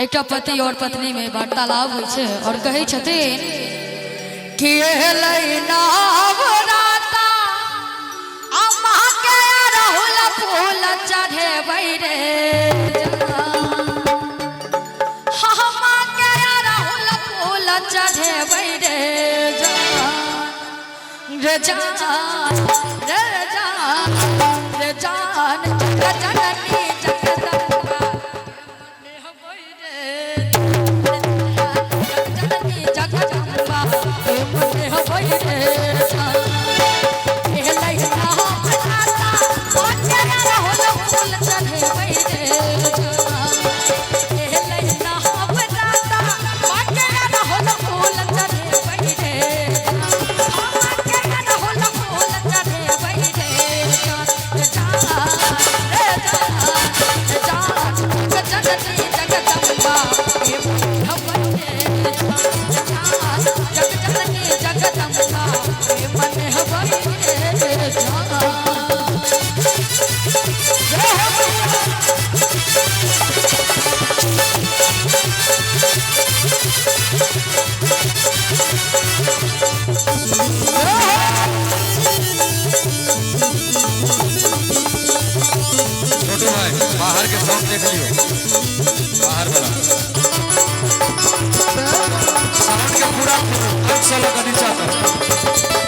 एक पति और पत्नी में वार्तालाप हो और कहे छथिन कि फूल चढ़ेबै रे फूल चढ़ेबै रे रे जान रे जान रे जान जननी जगदम्बा जननी जगदम्बा मने होबै रे बाहर के साउंड देख लियो, बाहर वाला साउंड के पूरा अंश लगा नीचा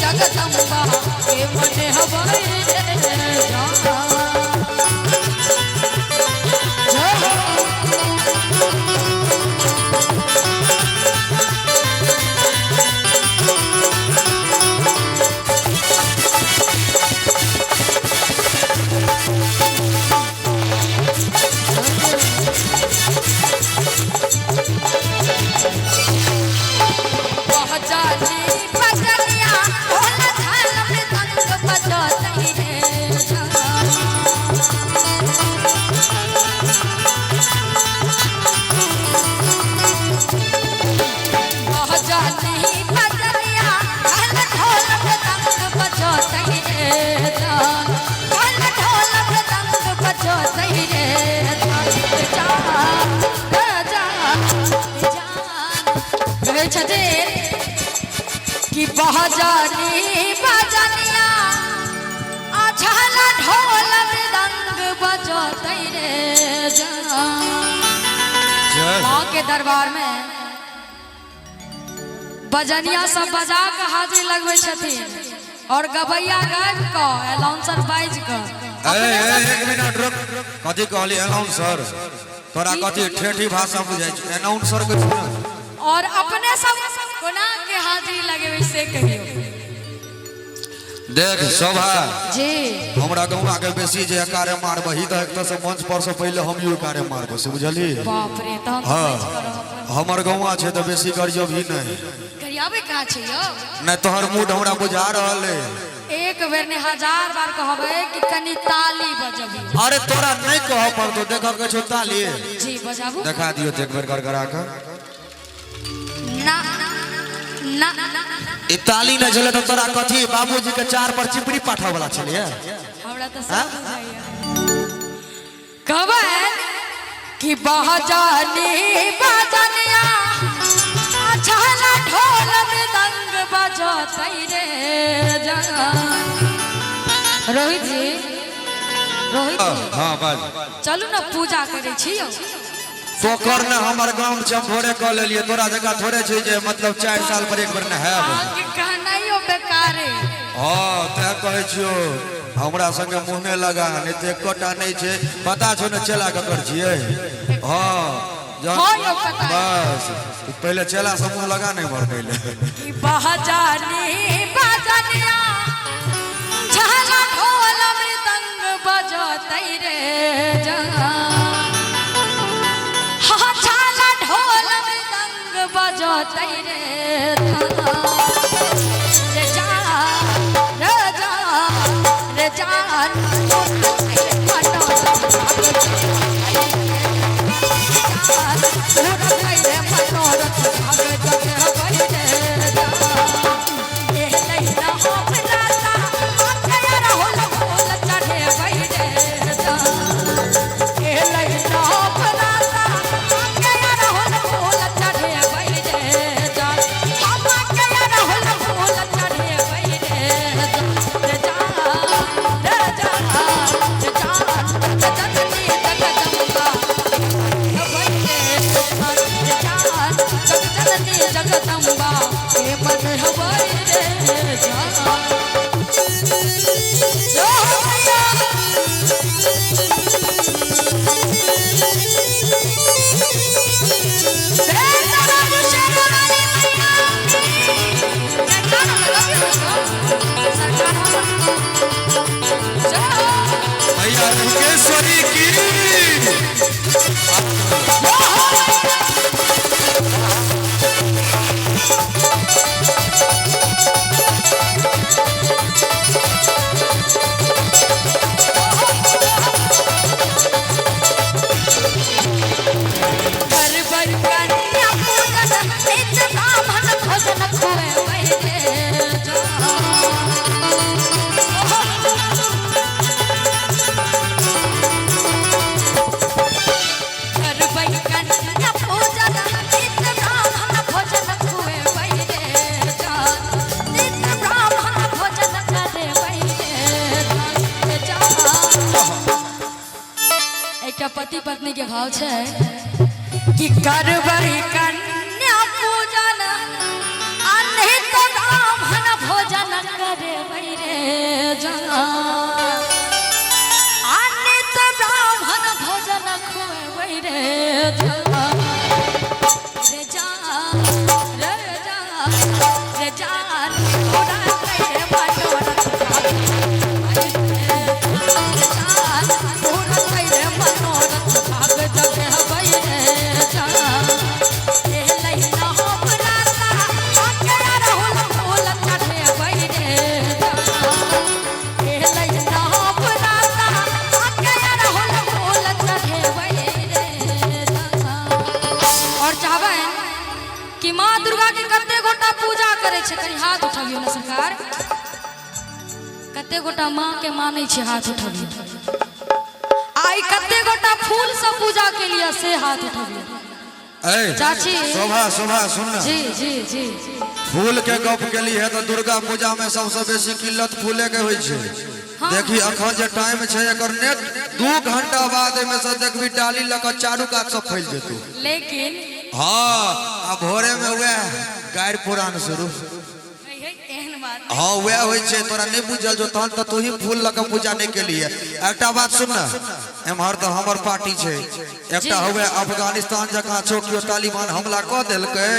जगदम्बा के मने होबै रे जान कि बहजानी बजनिया अछाला ढोल मृदंग बजतै रे माँ के दरबार में बजनिया सब बजा के हाजिर लगवे छथिन और गबैया गायब को अनाउंसर बाइज को एक मिनट रुक कथी कहली अनाउंसर तोरा कथी ठेठी भाषा बुझाइ छै अनाउंसर के और अपने सब कोना के हाजिरी लगे वैसे कहियो देख शोभा जी हमरा गौवा के बेसी जे कार्य मारबही त एक से मंच पर से पहले हम यू कार्य मारबो से बुझली बाप रे त हां हमर गौवा छै त बेसी करियो भी नहीं करियाबे का छै यो नै तोहर मूड हमरा बुझा रहल है एक बेर ने 1000 बार कहबे कि कनी ताली बजबी अरे तोरा नहीं कह पर तो देख के छो ताली जी बजाबू दिखा दियो एक बेर कर करा के ना ना ई ताली न चले तो तोरा कथी बाबूजी के 4 पर चिपड़ी पाठा वाला छलिए हमरा त सब बुझाइया कहबे कि बहजानी बजनिया अछाला ढोल मृदंग बजतै रे रोहित जी हां बाज चलू ना पूजा करे छियो तो करने हमर गांव में हम थोड़े क लेलिए तोरा जगह थोड़े छै जे मतलब 4 साल पर एक बार नहाब कि कहनाइयो बेकारे हां त कहै छियो हमरा संगे मुंह में लगा नै त एकोटा नै छै पता छौ न चला के कर छियै हां यो पता बस पहले चला से मुंह लगा नहीं मर पहले कि बहजानी बजनिया झाला ढोल मृदंग बजतै रे झाला ढोल मृदंग बजतै रे जान रे जान जगदम्बा के मन हवाई रे भैया रुकेश्वरी की पति पत्नी के भाव छे कि करबरी कन्या पूजन अनहित ब्राह्मण भोजन करे रे जना अनहित ब्राह्मण भोजन खुए रे जना रे जान रे जान रे जान थोड़ा रे बाटोर कि माँ दुर्गा के कते गोटा पूजा करे छे कनी हाथ उठाबियो ना सरकार कते गोटा माँ के माने छे हाथ उठाबियो आई कते गोटा फूल से पूजा के लिए से हाथ उठाबियो ए चाची शोभा शोभा सुन ना जी जी जी फूल के गप के लिए तो दुर्गा पूजा में सबसे बेसी किल्लत फूले के होइ छै। देखी अखन जे टाइम छै एकर नेट 2 घंटा बाद में से देखबी डाली लक चारू कात सब फैल जेतौ। लेकिन हाँ आ भोरे में वह गायर पुराण शुरू एहन बात हाँ वह होइ छै। तोरा नहीं बुझल जो तहन तो तू ही फूल लक पूजा नहीं के लिए। एकटा बात सुन ना, एम्हर तो हमर पार्टी छै, एकटा हुए अफगानिस्तान जकाँ छो कियो तालिबान हमला क देलकै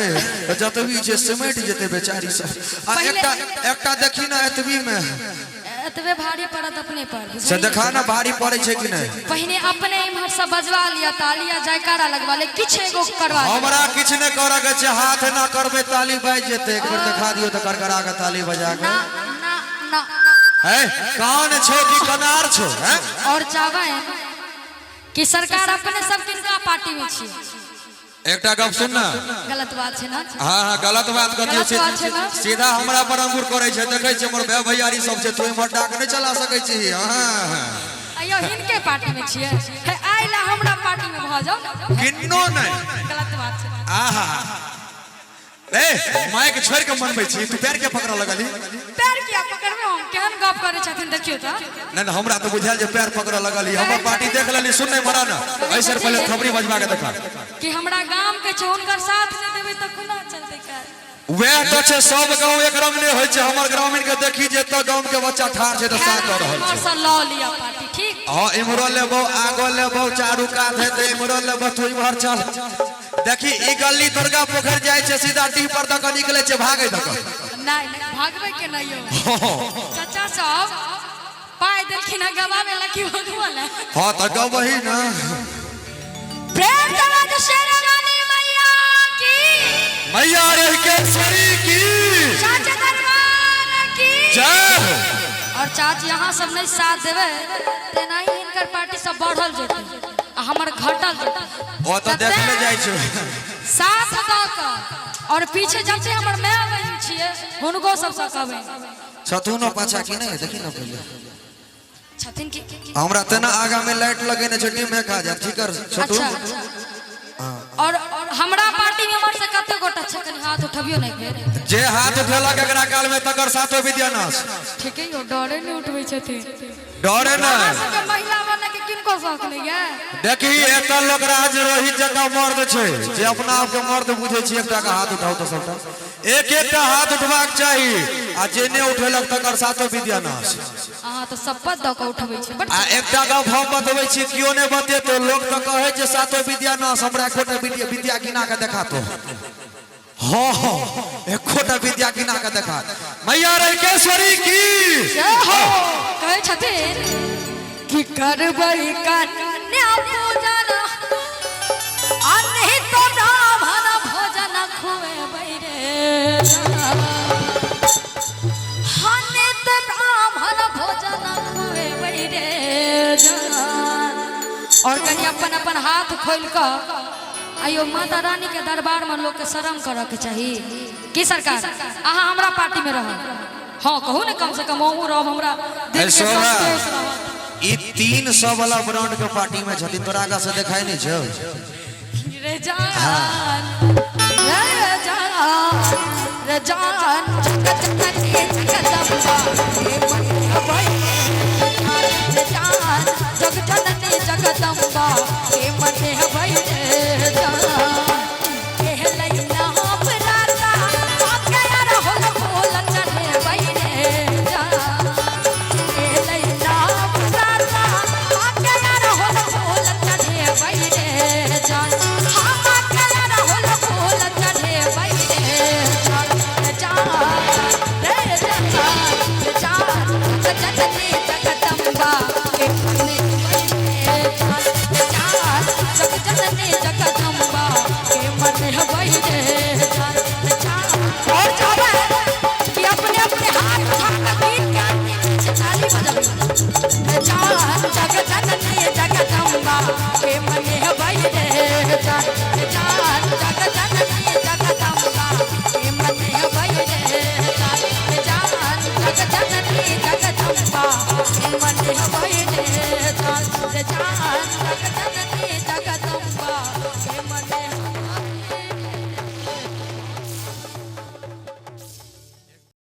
तो जतबी छै सिमट जेते बेचारी सब। आ एकटा देखी ना एतबी में एतबे भारी पड़त अपने पर से देखा ना भारी पड़े छै कि नहीं। पहिने अपने इम्हर से बजवा लिया, तालिया जयकारा लगवा ले, किछ एगो करवा ले। हमरा किछ नहीं कर के छै, हाथ ना करबे ताली बाज जेते। एक बार दिखा दियो तो करकरा के ताली बजा के। ना ना ना है कान छो कि कनार छो है। और चाहबे कि सरकार अपने सब किनका पार्टी में छी। एकटा गप सुन ना, गलत बात छै ना। हाँ हाँ गलत बात कर दियो सीधा हमरा पर अंगूर करे छै। देखे छै हमर भाई भैयारी सब छै, तू इमहर डाक नहीं चला सकै छी। हां अयो हिनके पार्टी में छिए, हे आइला हमरा पार्टी में भ जाओ। किन्नो नहीं गलत बात छै। आहा ए माइक छोड़ के मनबै छी, तू पैर के पकड़ लगली। पैर किया पकड़बे, हम केहन गप करे छथिन देखियो त। नहीं हमरा तो बुझाल जे पैर पकड़ लगली। हमर पार्टी देख लेली, सुन नहीं मरा ना ऐसे पहले थबरी बजवा के देखा कि हमरा गांव के छै, उनकर साथ नहीं देबे त कोना चलते का। वह तो छे सब गांव एक रंग नहीं होय छै। हमर ग्रामीण के देखी जे तो गांव के बच्चा ठार छै तो साथ कर रहल छै। से लौ लिया पार्टी ठीक। हां इमरो लेबो आगो लेबो चारू कात हेते, इमरो लेबो तू इमहर चल। देखी ई गली दुर्गा पोखर जाय छै, सीधा टी पर द के निकले छै भागे द के। नहीं भागबे के नहीं हो। चाचा सब पाए देलखिन गवावे लकी भगवान। हां त गवही ना। प्रेम जवान शेरवाली मैया की, मैया रे केसरी की, चाचा दरबार की जय। और चाची यहाँ सब नहीं साथ देवे ते नहीं इनकर पार्टी सब बढ़ल जेते आ हमर घटल जेते। ओ तो देख ले जाय छै साथ द के। और पीछे जब से हमर माय बहन छिए हुनको सब सकबे छथुनो पाछा की नहीं देखी ना पहले छथिन की। हमरा तना आगा में लाइट लगेने छै, टीम में खा जा ठीक कर छथुन। अच्छा और हमरा पार्टी में हमर से कते गोटा छै, कनी हाथ उठबियो नहीं फेर। जे हाथ उठेलक एकरा काल में तकर सातो विद्यानाश। ठीक है यो डरे नहीं उठबै छथिन। डरे ना सब महिला बने के किनको शौक नहीं है। देखी एक लोग राज रोहित जका मर्द छै जे अपना आप के मर्द बुझे छी, एकटा का हाथ उठाओ तो सबटा एक एकटा हाथ उठबाक चाहिए। आ जे ने उठेलक तकर सातो विद्यानाश। अहाँ तो शपथ द के उठबै छी। आ एकटा गप हम बतबै छी, कियो ने बतेतो लोग तो कहे जे सातो विद्यानाश हमरा एकोटा विद्या गिना के देखा तो। हाँ हाँ एकोटा विद्या गिना के देखा। मैया रे केसरी की जय हो। कहे छथिन कि करबै कन्या पूजन आ नहीं तो ब्राह्मण भोजन खुएबै रे। हने तो ब्राह्मण भोजन खुएबै रे जान। और कनी अपन अपन हाथ खोल कर आयो माता रानी के दरबार में लोग के शर्म करे के चाहिए कि सरकार अहाँ हमरा पार्टी में रह। हाँ कहू ने कम से कम ओहू रह हमरा दिल के संतोष रह। ई 300 वाला ब्रांड के पार्टी में छथि, तोरा आगा से देखाई नहीं छौ रे जान रे जान रे जान